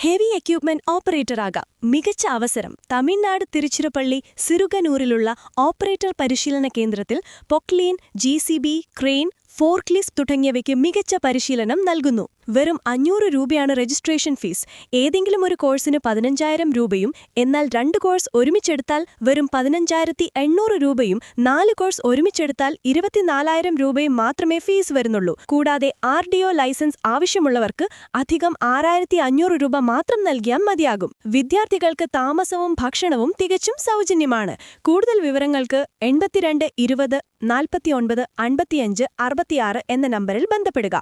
Heavy equipment ഓപ്പറേറ്ററാകാം. മികച്ച അവസരം. Tamil Nadu Tiruchirappalli സിറുകനൂരിലുള്ള operator പരിശീലന കേന്ദ്രത്തിൽ പൊക്ലീൻ, ജി.സി.ബി, ക്രെയിൻ, ഫോർക്ലിഫ്റ്റ് തുടങ്ങിയവയ്ക്ക് മികച്ച പരിശീലനം നൽകുന്നു. വെറും 500 രൂപയാണ് രജിസ്ട്രേഷൻ ഫീസ്. ഏതെങ്കിലും ഒരു കോഴ്സിന് 15,000 രൂപയും, എന്നാൽ 2 കോഴ്സ് ഒരുമിച്ചെടുത്താൽ വെറും 15,800 രൂപയും, 4 കോഴ്സ് ഒരുമിച്ചെടുത്താൽ 24,000 രൂപയും മാത്രമേ ഫീസ് വരുന്നുള്ളൂ. കൂടാതെ RDO ലൈസൻസ് ആവശ്യമുള്ളവർക്ക് അധികം 6,500 രൂപ മാത്രം നൽകിയാൽ മതിയാകും. വിദ്യാർത്ഥികൾക്ക് താമസവും ഭക്ഷണവും തികച്ചും സൗജന്യമാണ്. കൂടുതൽ വിവരങ്ങൾക്ക് 82 20 49 55 66 എന്ന നമ്പറിൽ ബന്ധപ്പെടുക.